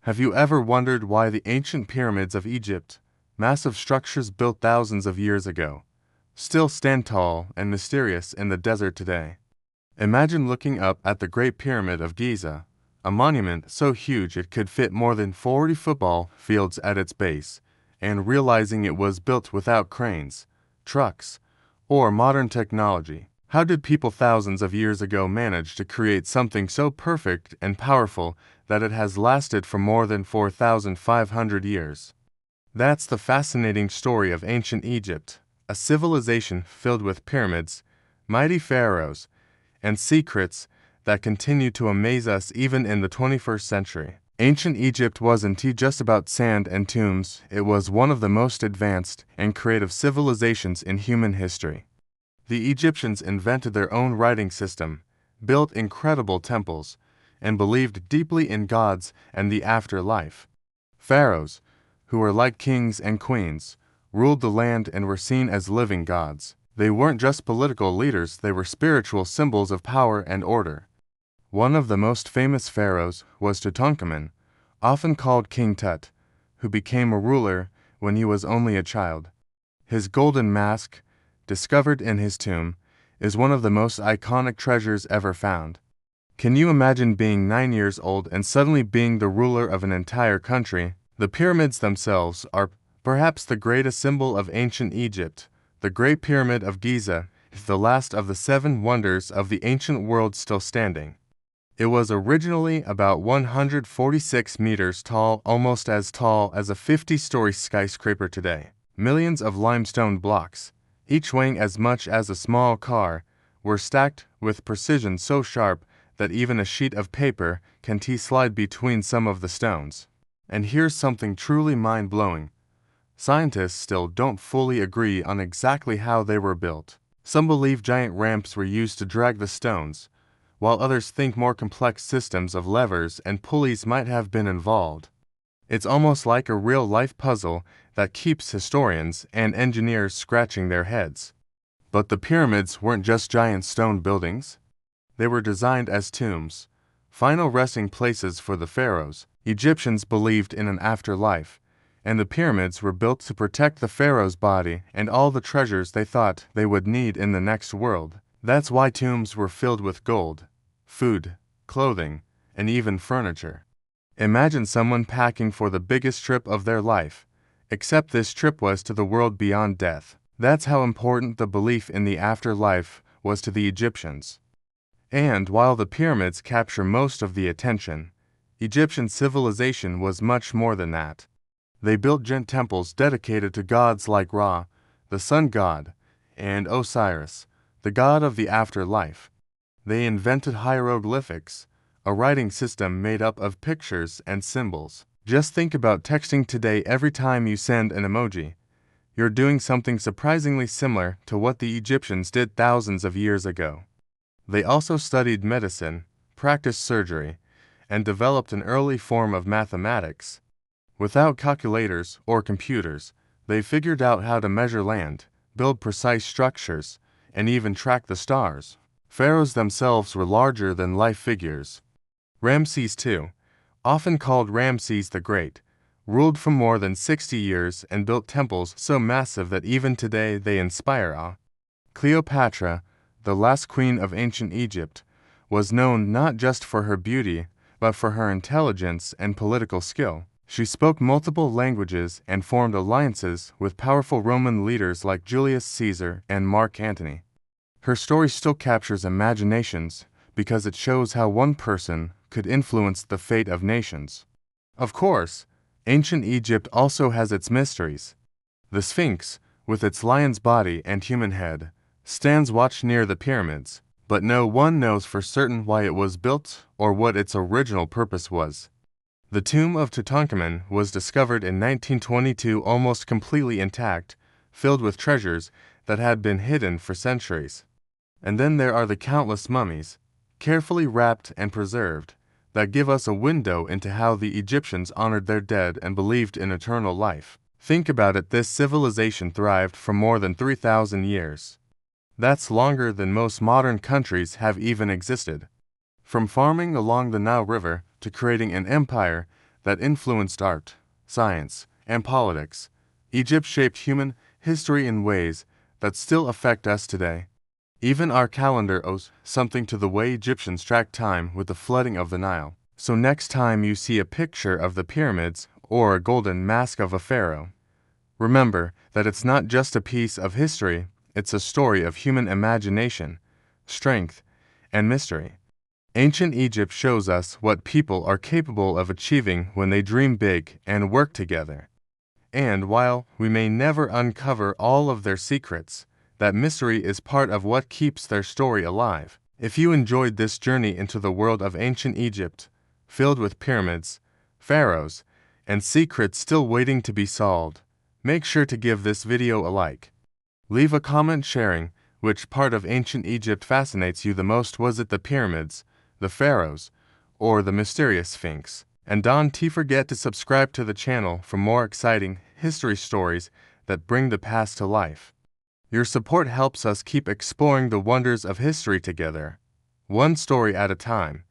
Have you ever wondered why the ancient pyramids of Egypt, massive structures built thousands of years ago, still stand tall and mysterious in the desert today? Imagine looking up at the Great Pyramid of Giza, a monument so huge it could fit more than 40 football fields at its base, and realizing it was built without cranes, trucks, or modern technology. How did people thousands of years ago manage to create something so perfect and powerful that it has lasted for more than 4,500 years? That's the fascinating story of ancient Egypt, a civilization filled with pyramids, mighty pharaohs, and secrets that continue to amaze us even in the 21st century. Ancient Egypt wasn't just about sand and tombs, it was one of the most advanced and creative civilizations in human history. The Egyptians invented their own writing system, built incredible temples, and believed deeply in gods and the afterlife. Pharaohs, who were like kings and queens, ruled the land and were seen as living gods. They weren't just political leaders, they were spiritual symbols of power and order. One of the most famous pharaohs was Tutankhamun, often called King Tut, who became a ruler when he was only a child. His golden mask, discovered in his tomb, is one of the most iconic treasures ever found. Can you imagine being 9 years old and suddenly being the ruler of an entire country? The pyramids themselves are perhaps the greatest symbol of ancient Egypt. The Great Pyramid of Giza is the last of the 7 wonders of the ancient world still standing. It was originally about 146 meters tall, almost as tall as a 50-story skyscraper today. Millions of limestone blocks, each weighing as much as a small car, were stacked with precision so sharp that even a sheet of paper can slide between some of the stones. And here's something truly mind-blowing. Scientists still don't fully agree on exactly how they were built. Some believe giant ramps were used to drag the stones, while others think more complex systems of levers and pulleys might have been involved. It's almost like a real-life puzzle that keeps historians and engineers scratching their heads. But the pyramids weren't just giant stone buildings. They were designed as tombs, final resting places for the pharaohs. Egyptians believed in an afterlife, and the pyramids were built to protect the pharaoh's body and all the treasures they thought they would need in the next world. That's why tombs were filled with gold, food, clothing, and even furniture. Imagine someone packing for the biggest trip of their life, except this trip was to the world beyond death. That's how important the belief in the afterlife was to the Egyptians. And while the pyramids capture most of the attention, Egyptian civilization was much more than that. They built giant temples dedicated to gods like Ra, the sun god, and Osiris, the god of the afterlife. They invented hieroglyphics, a writing system made up of pictures and symbols. Just think about texting today. Every time you send an emoji, you're doing something surprisingly similar to what the Egyptians did thousands of years ago. They also studied medicine, practiced surgery, and developed an early form of mathematics. Without calculators or computers, they figured out how to measure land, build precise structures, and even track the stars. Pharaohs themselves were larger-than-life figures. Ramses II, often called Ramses the Great, ruled for more than 60 years and built temples so massive that even today they inspire awe. Cleopatra, the last queen of ancient Egypt, was known not just for her beauty, but for her intelligence and political skill. She spoke multiple languages and formed alliances with powerful Roman leaders like Julius Caesar and Mark Antony. Her story still captures imaginations because it shows how one person could influence the fate of nations. Of course, ancient Egypt also has its mysteries. The Sphinx, with its lion's body and human head, stands watch near the pyramids, but no one knows for certain why it was built or what its original purpose was. The tomb of Tutankhamun was discovered in 1922 almost completely intact, filled with treasures that had been hidden for centuries. And then there are the countless mummies, carefully wrapped and preserved, that give us a window into how the Egyptians honored their dead and believed in eternal life. Think about it, this civilization thrived for more than 3,000 years. That's longer than most modern countries have even existed. From farming along the Nile River to creating an empire that influenced art, science, and politics. Egypt shaped human history in ways that still affect us today. Even our calendar owes something to the way Egyptians tracked time with the flooding of the Nile. So next time you see a picture of the pyramids or a golden mask of a pharaoh, remember that it's not just a piece of history, it's a story of human imagination, strength, and mystery. Ancient Egypt shows us what people are capable of achieving when they dream big and work together. And while we may never uncover all of their secrets, that mystery is part of what keeps their story alive. If you enjoyed this journey into the world of ancient Egypt, filled with pyramids, pharaohs, and secrets still waiting to be solved, make sure to give this video a like. Leave a comment sharing which part of ancient Egypt fascinates you the most. Was it the pyramids, the pharaohs, or the mysterious Sphinx? And don't forget to subscribe to the channel for more exciting history stories that bring the past to life. Your support helps us keep exploring the wonders of history together, one story at a time.